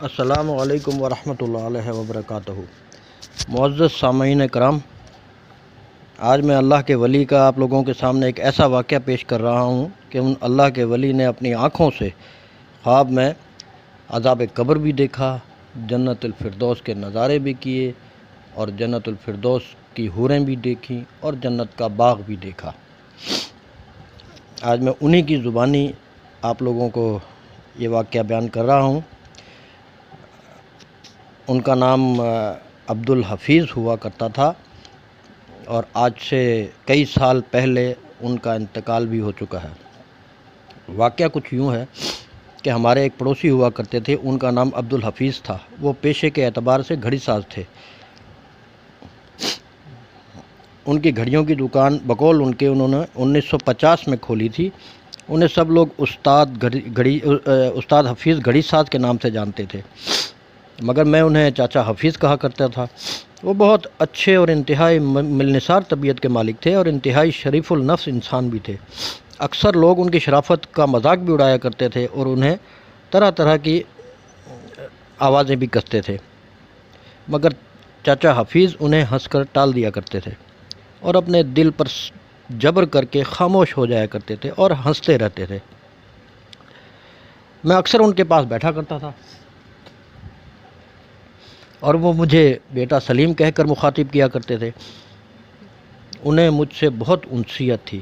السلام علیکم ورحمۃ اللہ وبرکاتہ۔ معزز سامعین کرام، آج میں اللہ کے ولی کا آپ لوگوں کے سامنے ایک ایسا واقعہ پیش کر رہا ہوں کہ ان اللہ کے ولی نے اپنی آنکھوں سے خواب میں عذاب قبر بھی دیکھا، جنت الفردوس کے نظارے بھی کیے اور جنت الفردوس کی حوریں بھی دیکھیں اور جنت کا باغ بھی دیکھا۔ آج میں انہی کی زبانی آپ لوگوں کو یہ واقعہ بیان کر رہا ہوں۔ ان کا نام عبدالحفیظ ہوا کرتا تھا اور آج سے کئی سال پہلے ان کا انتقال بھی ہو چکا ہے۔ واقعہ کچھ یوں ہے کہ ہمارے ایک پڑوسی ہوا کرتے تھے، ان کا نام عبدالحفیظ تھا۔ وہ پیشے کے اعتبار سے گھڑی ساز تھے۔ ان کی گھڑیوں کی دکان بقول ان کے انہوں نے 1950 میں کھولی تھی۔ انہیں سب لوگ استاد حفیظ گھڑی ساز کے نام سے جانتے تھے، مگر میں انہیں چاچا حفیظ کہا کرتا تھا۔ وہ بہت اچھے اور انتہائی ملنسار طبیعت کے مالک تھے اور انتہائی شریف النفس انسان بھی تھے۔ اکثر لوگ ان کی شرافت کا مذاق بھی اڑایا کرتے تھے اور انہیں طرح طرح کی آوازیں بھی کستے تھے، مگر چاچا حفیظ انہیں ہنس کر ٹال دیا کرتے تھے اور اپنے دل پر جبر کر کے خاموش ہو جایا کرتے تھے اور ہنستے رہتے تھے۔ میں اکثر ان کے پاس بیٹھا کرتا تھا اور وہ مجھے بیٹا سلیم کہہ کر مخاطب کیا کرتے تھے۔ انہیں مجھ سے بہت انسیت تھی۔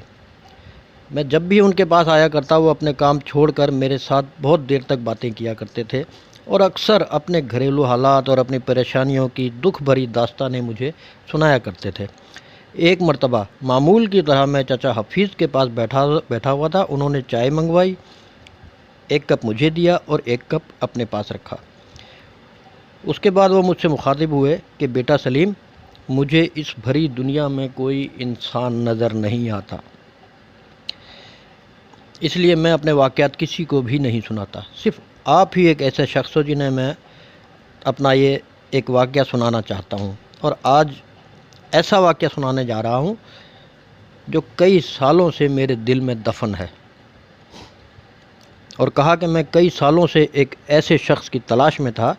میں جب بھی ان کے پاس آیا کرتا، وہ اپنے کام چھوڑ کر میرے ساتھ بہت دیر تک باتیں کیا کرتے تھے اور اکثر اپنے گھریلو حالات اور اپنی پریشانیوں کی دکھ بھری داستانیں مجھے سنایا کرتے تھے۔ ایک مرتبہ معمول کی طرح میں چچا حفیظ کے پاس بیٹھا ہوا تھا۔ انہوں نے چائے منگوائی، ایک کپ مجھے دیا اور ایک کپ اپنے پاس رکھا۔ اس کے بعد وہ مجھ سے مخاطب ہوئے کہ بیٹا سلیم، مجھے اس بھری دنیا میں کوئی انسان نظر نہیں آتا، اس لیے میں اپنے واقعات کسی کو بھی نہیں سناتا، صرف آپ ہی ایک ایسے شخص ہو جنہیں میں اپنا یہ ایک واقعہ سنانا چاہتا ہوں۔ اور آج ایسا واقعہ سنانے جا رہا ہوں جو کئی سالوں سے میرے دل میں دفن ہے، اور کہا کہ میں کئی سالوں سے ایک ایسے شخص کی تلاش میں تھا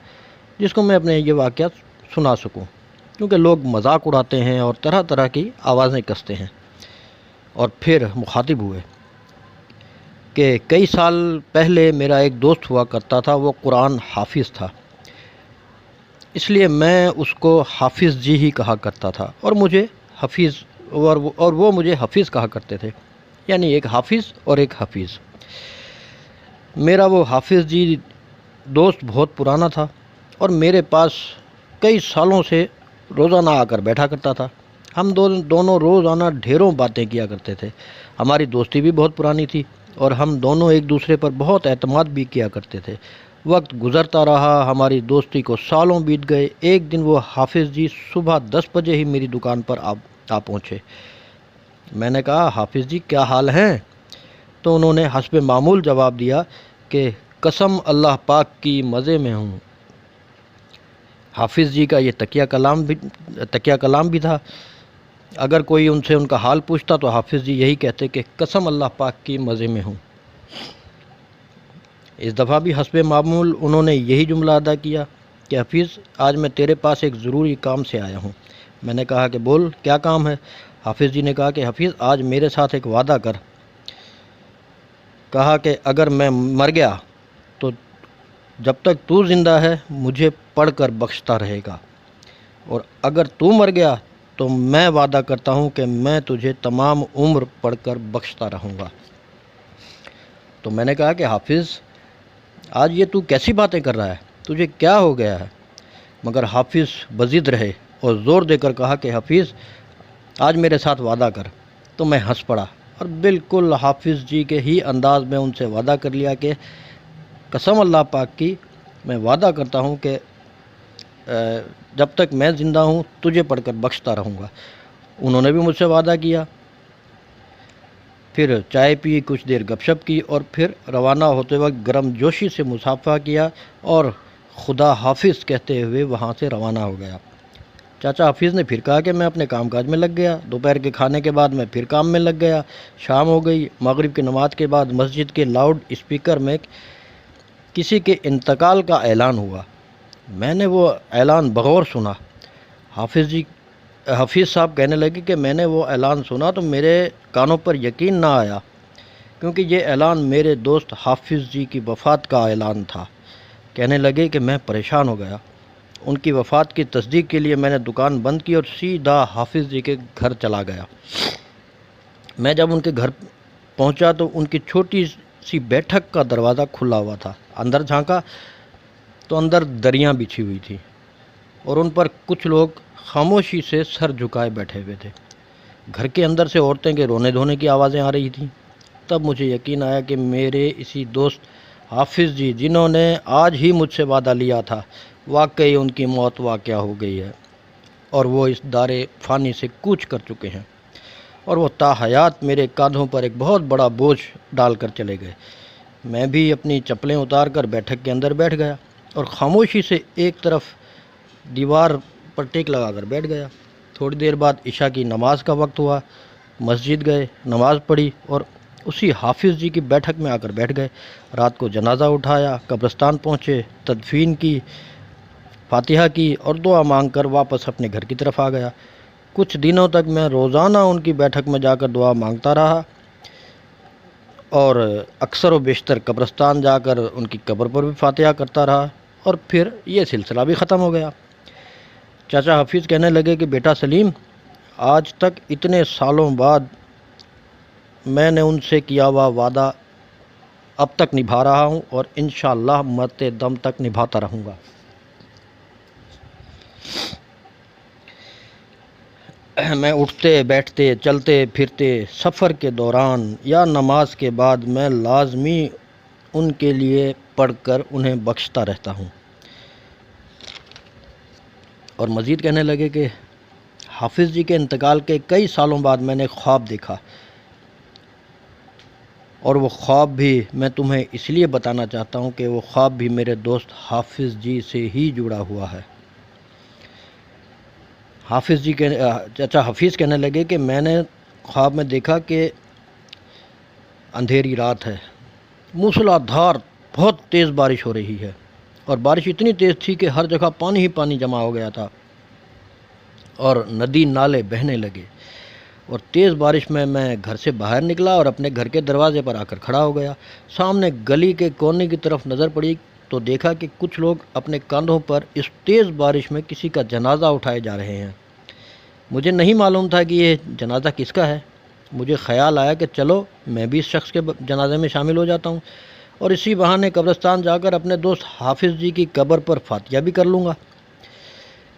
جس کو میں اپنے یہ واقعہ سنا سکوں، کیونکہ لوگ مذاق اڑاتے ہیں اور طرح طرح کی آوازیں کستے ہیں۔ اور پھر مخاطب ہوئے کہ کئی سال پہلے میرا ایک دوست ہوا کرتا تھا، وہ قرآن حافظ تھا، اس لیے میں اس کو حافظ جی ہی کہا کرتا تھا اور مجھے حفیظ اور وہ مجھے حفیظ کہا کرتے تھے، یعنی ایک حافظ اور ایک حفیظ۔ میرا وہ حافظ جی دوست بہت پرانا تھا اور میرے پاس کئی سالوں سے روزانہ آ کر بیٹھا کرتا تھا۔ ہم دونوں روزانہ ڈھیروں باتیں کیا کرتے تھے۔ ہماری دوستی بھی بہت پرانی تھی اور ہم دونوں ایک دوسرے پر بہت اعتماد بھی کیا کرتے تھے۔ وقت گزرتا رہا، ہماری دوستی کو سالوں بیت گئے۔ ایک دن وہ حافظ جی صبح 10 بجے ہی میری دکان پر آ پہنچے۔ میں نے کہا، حافظ جی کیا حال ہیں؟ تو انہوں نے حسب معمول جواب دیا کہ قسم اللہ پاک کی مزے میں ہوں۔ حافظ جی کا یہ تکیہ کلام بھی تھا۔ اگر کوئی ان سے ان کا حال پوچھتا تو حافظ جی یہی کہتے کہ قسم اللہ پاک کی مزے میں ہوں۔ اس دفعہ بھی حسب معمول انہوں نے یہی جملہ ادا کیا کہ حفیظ، آج میں تیرے پاس ایک ضروری کام سے آیا ہوں۔ میں نے کہا کہ بول، کیا کام ہے؟ حافظ جی نے کہا کہ حفیظ، آج میرے ساتھ ایک وعدہ کر۔ کہا کہ اگر میں مر گیا تو جب تک تو زندہ ہے مجھے پڑھ کر بخشتا رہے گا، اور اگر تو مر گیا تو میں وعدہ کرتا ہوں کہ میں تجھے تمام عمر پڑھ کر بخشتا رہوں گا۔ تو میں نے کہا کہ حافظ، آج یہ تو کیسی باتیں کر رہا ہے؟ تجھے کیا ہو گیا ہے؟ مگر حافظ بضد رہے اور زور دے کر کہا کہ حفیظ، آج میرے ساتھ وعدہ کر۔ تو میں ہنس پڑا اور بالکل حافظ جی کے ہی انداز میں ان سے وعدہ کر لیا کہ قسم اللہ پاک کی، میں وعدہ کرتا ہوں کہ جب تک میں زندہ ہوں تجھے پڑھ کر بخشتا رہوں گا۔ انہوں نے بھی مجھ سے وعدہ کیا۔ پھر چائے پی، کچھ دیر گپ شپ کی اور پھر روانہ ہوتے وقت گرم جوشی سے مصافحہ کیا اور خدا حافظ کہتے ہوئے وہاں سے روانہ ہو گیا۔ چاچا حفیظ نے پھر کہا کہ میں اپنے کام کاج میں لگ گیا۔ دوپہر کے کھانے کے بعد میں پھر کام میں لگ گیا۔ شام ہو گئی۔ مغرب کی نماز کے بعد مسجد کے لاؤڈ اسپیکر میں کسی کے انتقال کا اعلان ہوا۔ میں نے وہ اعلان بغور سنا۔ حفیظ صاحب کہنے لگے کہ میں نے وہ اعلان سنا تو میرے کانوں پر یقین نہ آیا، کیونکہ یہ اعلان میرے دوست حافظ جی کی وفات کا اعلان تھا۔ کہنے لگے کہ میں پریشان ہو گیا۔ ان کی وفات کی تصدیق کے لیے میں نے دکان بند کی اور سیدھا حافظ جی کے گھر چلا گیا۔ میں جب ان کے گھر پہنچا تو ان کی چھوٹی سی بیٹھک کا دروازہ کھلا ہوا تھا۔ اندر جھانکا تو اندر دریاں بچھی ہوئی تھی اور ان پر کچھ لوگ خاموشی سے سر جھکائے بیٹھے ہوئے تھے۔ گھر کے اندر سے عورتیں کے رونے دھونے کی آوازیں آ رہی تھیں۔ تب مجھے یقین آیا کہ میرے اسی دوست حافظ جی، جنہوں نے آج ہی مجھ سے وعدہ لیا تھا، واقعی ان کی موت واقع ہو گئی ہے اور وہ اس دار فانی سے کوچ کر چکے ہیں، اور وہ تاحیات میرے کاندھوں پر ایک بہت بڑا بوجھ ڈال کر چلے گئے۔ میں بھی اپنی چپلیں اتار کر بیٹھک کے اندر بیٹھ گیا اور خاموشی سے ایک طرف دیوار پر ٹیک لگا کر بیٹھ گیا۔ تھوڑی دیر بعد عشاء کی نماز کا وقت ہوا۔ مسجد گئے، نماز پڑھی اور اسی حافظ جی کی بیٹھک میں آ کر بیٹھ گئے۔ رات کو جنازہ اٹھایا، قبرستان پہنچے، تدفین کی، فاتحہ کی اور دعا مانگ کر واپس اپنے گھر کی طرف آ گیا۔ کچھ دنوں تک میں روزانہ ان کی بیٹھک میں جا کر دعا مانگتا رہا اور اکثر و بیشتر قبرستان جا کر ان کی قبر پر بھی فاتحہ کرتا رہا، اور پھر یہ سلسلہ بھی ختم ہو گیا۔ چاچا حفیظ کہنے لگے کہ بیٹا سلیم، آج تک اتنے سالوں بعد میں نے ان سے کیا ہوا وعدہ اب تک نبھا رہا ہوں اور انشاءاللہ مرتے دم تک نبھاتا رہوں گا۔ میں اٹھتے بیٹھتے چلتے پھرتے سفر کے دوران یا نماز کے بعد میں لازمی ان کے لیے پڑھ کر انہیں بخشتا رہتا ہوں۔ اور مزید کہنے لگے کہ حافظ جی کے انتقال کے کئی سالوں بعد میں نے خواب دیکھا، اور وہ خواب بھی میں تمہیں اس لیے بتانا چاہتا ہوں کہ وہ خواب بھی میرے دوست حافظ جی سے ہی جڑا ہوا ہے۔ چاچا حفیظ کہنے لگے کہ میں نے خواب میں دیکھا کہ اندھیری رات ہے، موسلا دھار بہت تیز بارش ہو رہی ہے، اور بارش اتنی تیز تھی کہ ہر جگہ پانی ہی پانی جمع ہو گیا تھا اور ندی نالے بہنے لگے۔ اور تیز بارش میں گھر سے باہر نکلا اور اپنے گھر کے دروازے پر آ کر کھڑا ہو گیا۔ سامنے گلی کے کونے کی طرف نظر پڑی تو دیکھا کہ کچھ لوگ اپنے کاندھوں پر اس تیز بارش میں کسی کا جنازہ اٹھائے جا رہے ہیں۔ مجھے نہیں معلوم تھا کہ یہ جنازہ کس کا ہے۔ مجھے خیال آیا کہ چلو میں بھی اس شخص کے جنازے میں شامل ہو جاتا ہوں اور اسی بہانے قبرستان جا کر اپنے دوست حافظ جی کی قبر پر فاتحہ بھی کر لوں گا۔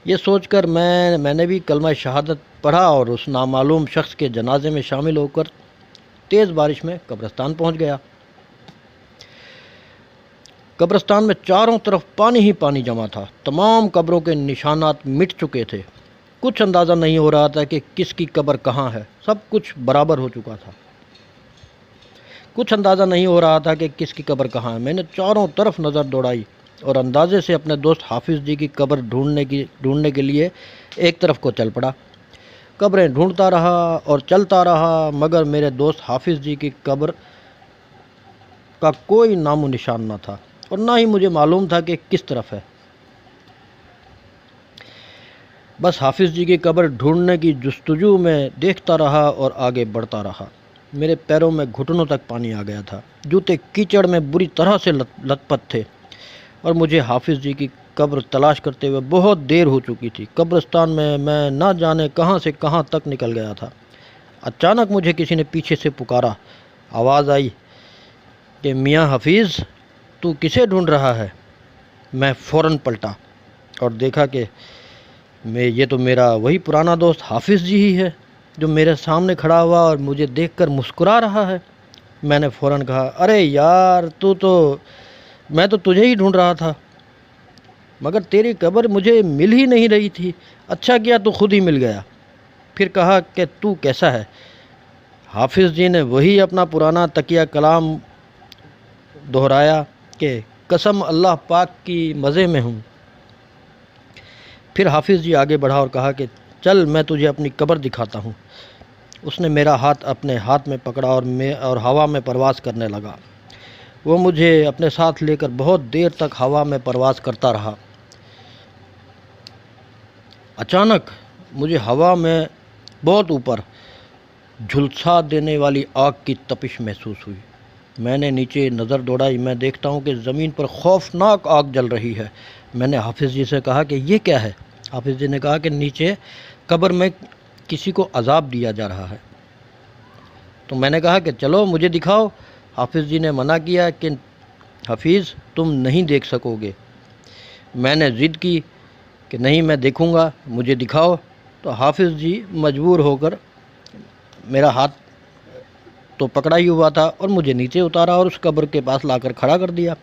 یہ سوچ کر میں نے بھی کلمہ شہادت پڑھا اور اس نامعلوم شخص کے جنازے میں شامل ہو کر تیز بارش میں قبرستان پہنچ گیا۔ قبرستان میں چاروں طرف پانی ہی پانی جمع تھا۔ تمام قبروں کے نشانات مٹ چکے تھے۔ کچھ اندازہ نہیں ہو رہا تھا کہ کس کی قبر کہاں ہے، سب کچھ برابر ہو چکا تھا۔ کچھ اندازہ نہیں ہو رہا تھا کہ کس کی قبر کہاں ہے۔ میں نے چاروں طرف نظر دوڑائی اور اندازے سے اپنے دوست حافظ جی کی قبر ڈھونڈنے کے لیے ایک طرف کو چل پڑا۔ قبریں ڈھونڈتا رہا اور چلتا رہا، مگر میرے دوست حافظ جی کی قبر کا کوئی نام و نشان نہ تھا، اور نہ ہی مجھے معلوم تھا کہ کس طرف ہے۔ بس حافظ جی کی قبر ڈھونڈنے کی جستجو میں دیکھتا رہا اور آگے بڑھتا رہا۔ میرے پیروں میں گھٹنوں تک پانی آ گیا تھا، جوتے کیچڑ میں بری طرح سے لت پت تھے، اور مجھے حافظ جی کی قبر تلاش کرتے ہوئے بہت دیر ہو چکی تھی۔ قبرستان میں نہ جانے کہاں سے کہاں تک نکل گیا تھا۔ اچانک مجھے کسی نے پیچھے سے پکارا۔ آواز آئی کہ میاں حفیظ، تو کسے ڈھونڈ رہا ہے؟ میں فوراً پلٹا اور دیکھا کہ یہ تو میرا وہی پرانا دوست حافظ جی ہی ہے، جو میرے سامنے کھڑا ہوا اور مجھے دیکھ کر مسکرا رہا ہے۔ میں نے فوراً کہا، ارے یار، میں تو تجھے ہی ڈھونڈ رہا تھا، مگر تیری قبر مجھے مل ہی نہیں رہی تھی۔ اچھا کیا تو خود ہی مل گیا۔ پھر کہا کہ تو کیسا ہے؟ حافظ جی نے وہی اپنا پرانا تکیہ کلام دہرایا کہ قسم اللہ پاک کی مزے میں ہوں۔ پھر حافظ جی آگے بڑھا اور کہا کہ چل میں تجھے اپنی قبر دکھاتا ہوں۔ اس نے میرا ہاتھ اپنے ہاتھ میں پکڑا اور ہوا میں پرواز کرنے لگا۔ وہ مجھے اپنے ساتھ لے کر بہت دیر تک ہوا میں پرواز کرتا رہا۔ اچانک مجھے ہوا میں بہت اوپر جھلسا دینے والی آگ کی تپش محسوس ہوئی۔ میں نے نیچے نظر دوڑائی، میں دیکھتا ہوں کہ زمین پر خوفناک آگ جل رہی ہے۔ میں نے حافظ جی سے کہا کہ یہ کیا ہے؟ حافظ جی نے کہا کہ نیچے قبر میں کسی کو عذاب دیا جا رہا ہے۔ تو میں نے کہا کہ چلو مجھے دکھاؤ۔ حافظ جی نے منع کیا کہ حفیظ تم نہیں دیکھ سکو گے۔ میں نے ضد کی کہ نہیں میں دیکھوں گا، مجھے دکھاؤ۔ تو حافظ جی مجبور ہو کر، میرا ہاتھ تو پکڑا ہی ہوا تھا، اور مجھے نیچے اتارا اور اس قبر کے پاس لا کر کھڑا کر دیا۔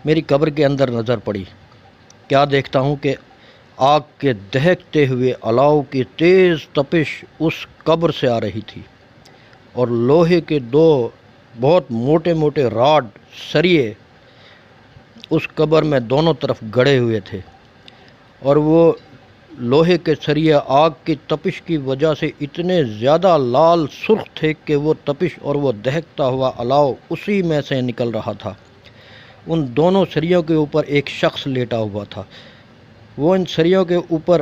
میری قبر کے اندر نظر پڑی، کیا دیکھتا ہوں کہ آگ کے دہکتے ہوئے الاؤ کی تیز تپش اس قبر سے آ رہی تھی، اور لوہے کے دو بہت موٹے موٹے راڈ سریے اس قبر میں دونوں طرف گڑے ہوئے تھے، اور وہ لوہے کے سریے آگ کی تپش کی وجہ سے اتنے زیادہ لال سرخ تھے کہ وہ تپش اور وہ دہکتا ہوا الاؤ اسی میں سے نکل رہا تھا۔ ان دونوں سریوں کے اوپر ایک شخص لیٹا ہوا تھا۔ وہ ان سریوں کے اوپر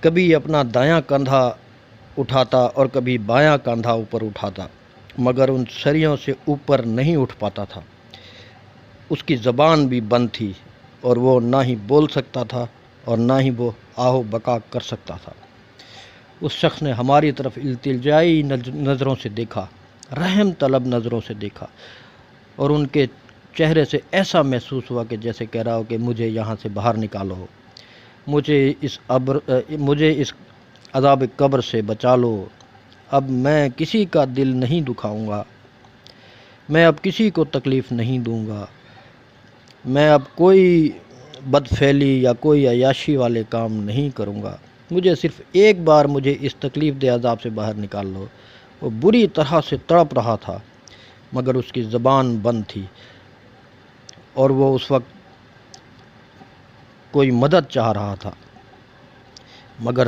کبھی اپنا دایاں کندھا اٹھاتا اور کبھی بایاں کندھا اوپر اٹھاتا، مگر ان سریوں سے اوپر نہیں اٹھ پاتا تھا۔ اس کی زبان بھی بند تھی، اور وہ نہ ہی بول سکتا تھا اور نہ ہی وہ آہو بکا کر سکتا تھا۔ اس شخص نے ہماری طرف التجائی نظروں سے دیکھا، رحم طلب نظروں سے دیکھا، اور ان کے چہرے سے ایسا محسوس ہوا کہ جیسے کہہ رہا ہو کہ مجھے یہاں سے باہر نکالو، مجھے اس عذاب قبر سے بچا لو۔ اب میں کسی کا دل نہیں دکھاؤں گا، میں اب کسی کو تکلیف نہیں دوں گا، میں اب کوئی بدفعلی یا کوئی عیاشی والے کام نہیں کروں گا، مجھے صرف ایک بار مجھے اس تکلیف دہ عذاب سے باہر نکال لو۔ وہ بری طرح سے تڑپ رہا تھا، مگر اس کی زبان بند تھی، اور وہ اس وقت کوئی مدد چاہ رہا تھا، مگر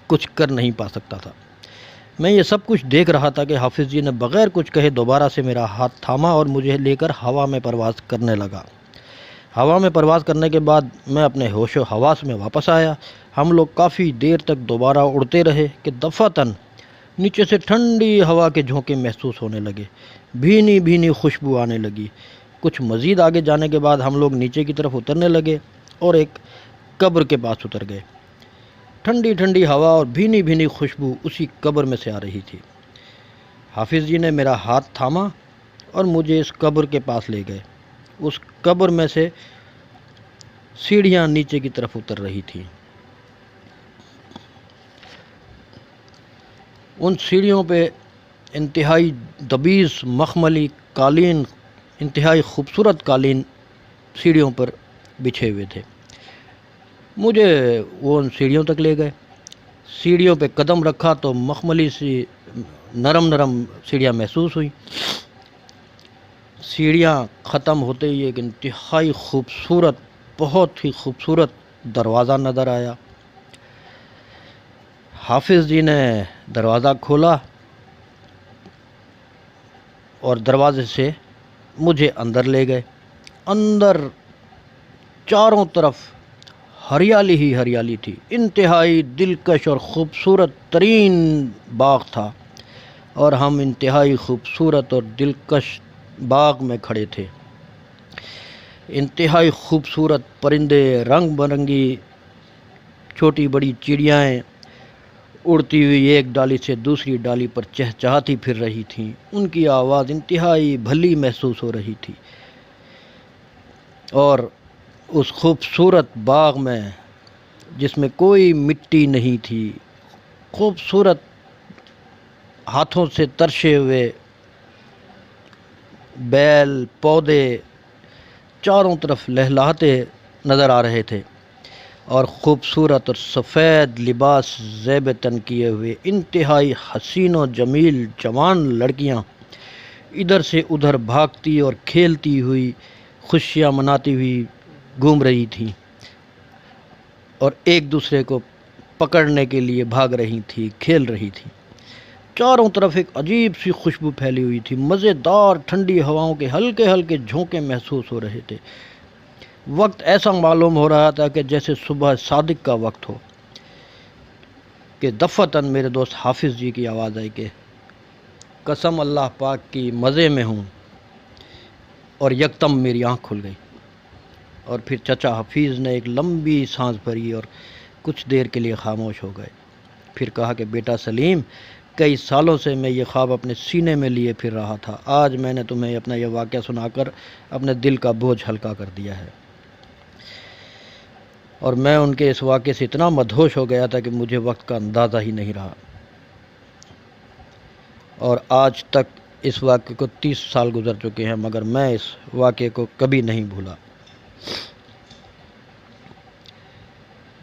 کچھ کر نہیں پا سکتا تھا۔ میں یہ سب کچھ دیکھ رہا تھا کہ حافظ جی نے بغیر کچھ کہے دوبارہ سے میرا ہاتھ تھاما اور مجھے لے کر ہوا میں پرواز کرنے لگا۔ ہوا میں پرواز کرنے کے بعد میں اپنے ہوش و حواس میں واپس آیا۔ ہم لوگ کافی دیر تک دوبارہ اڑتے رہے کہ دفعتاً نیچے سے ٹھنڈی ہوا کے جھونکے محسوس ہونے لگے، بھینی بھینی خوشبو آنے لگی۔ کچھ مزید آگے جانے کے بعد ہم لوگ نیچے کی طرف اترنے لگے اور ایک قبر کے پاس اتر گئے۔ ٹھنڈی ٹھنڈی ہوا اور بھینی بھینی خوشبو اسی قبر میں سے آ رہی تھی۔ حافظ جی نے میرا ہاتھ تھاما اور مجھے اس قبر کے پاس لے گئے۔ اس قبر میں سے سیڑھیاں نیچے کی طرف اتر رہی تھیں۔ ان سیڑھیوں پہ انتہائی دبیز مخملی قالین، انتہائی خوبصورت قالین سیڑھیوں پر بچھے ہوئے تھے۔ مجھے وہ ان سیڑھیوں تک لے گئے۔ سیڑھیوں پہ قدم رکھا تو مخملی سی نرم نرم سیڑھیاں محسوس ہوئیں۔ سیڑھیاں ختم ہوتے ہی ایک انتہائی خوبصورت، بہت ہی خوبصورت دروازہ نظر آیا۔ حافظ جی نے دروازہ کھولا اور دروازے سے مجھے اندر لے گئے۔ اندر چاروں طرف ہریالی ہی ہریالی تھی، انتہائی دلکش اور خوبصورت ترین باغ تھا، اور ہم انتہائی خوبصورت اور دلکش باغ میں کھڑے تھے۔ انتہائی خوبصورت پرندے، رنگ برنگی چھوٹی بڑی چڑیائیں اڑتی ہوئی ایک ڈالی سے دوسری ڈالی پر چہچہاتی پھر رہی تھیں۔ ان کی آواز انتہائی بھلی محسوس ہو رہی تھی، اور اس خوبصورت باغ میں جس میں کوئی مٹی نہیں تھی، خوبصورت ہاتھوں سے ترشے ہوئے بیل پودے چاروں طرف لہلاتے نظر آ رہے تھے، اور خوبصورت اور سفید لباس زیب تن کیے ہوئے انتہائی حسین و جمیل جوان لڑکیاں ادھر سے ادھر بھاگتی اور کھیلتی ہوئی، خوشیاں مناتی ہوئی گھوم رہی تھیں، اور ایک دوسرے کو پکڑنے کے لیے بھاگ رہی تھی، کھیل رہی تھی۔ چاروں طرف ایک عجیب سی خوشبو پھیلی ہوئی تھی، مزیدار ٹھنڈی ہواؤں کے ہلکے ہلکے جھونکے محسوس ہو رہے تھے۔ وقت ایسا معلوم ہو رہا تھا کہ جیسے صبح صادق کا وقت ہو، کہ دفتن میرے دوست حافظ جی کی آواز آئی کہ قسم اللہ پاک کی مزے میں ہوں، اور یکدم میری آنکھ کھل گئی، اور پھر چچا حفیظ نے ایک لمبی سانس بھری اور کچھ دیر کے لیے خاموش ہو گئے۔ پھر کہا کہ بیٹا سلیم، کئی سالوں سے میں یہ خواب اپنے سینے میں لیے پھر رہا تھا، آج میں نے تمہیں اپنا یہ واقعہ سنا کر اپنے دل کا بوجھ ہلکا کر دیا ہے۔ اور میں ان کے اس واقعے سے اتنا مدہوش ہو گیا تھا کہ مجھے وقت کا اندازہ ہی نہیں رہا، اور آج تک اس واقعے کو 30 سال گزر چکے ہیں، مگر میں اس واقعے کو کبھی نہیں بھولا۔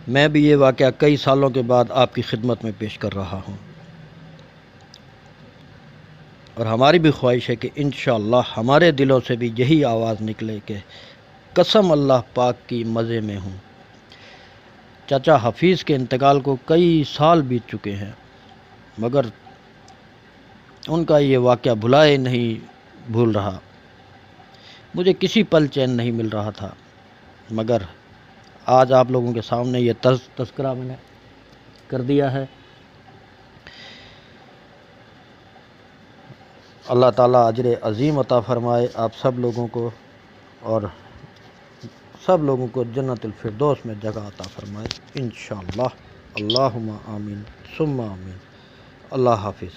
میں بھی یہ واقعہ کئی سالوں کے بعد آپ کی خدمت میں پیش کر رہا ہوں، اور ہماری بھی خواہش ہے کہ انشاءاللہ ہمارے دلوں سے بھی یہی آواز نکلے کہ قسم اللہ پاک کی مزے میں ہوں۔ چچا حفیظ کے انتقال کو کئی سال بیت چکے ہیں، مگر ان کا یہ واقعہ بھلائے نہیں بھول رہا۔ مجھے کسی پل چین نہیں مل رہا تھا، مگر آج آپ لوگوں کے سامنے یہ تذکرہ میں نے کر دیا ہے۔ اللہ تعالیٰ اجر عظیم عطا فرمائے آپ سب لوگوں کو، اور سب لوگوں کو جنت الفردوس میں جگہ عطا فرمائے انشاءاللہ۔ اللہم آمین ثم آمین۔ اللہ حافظ۔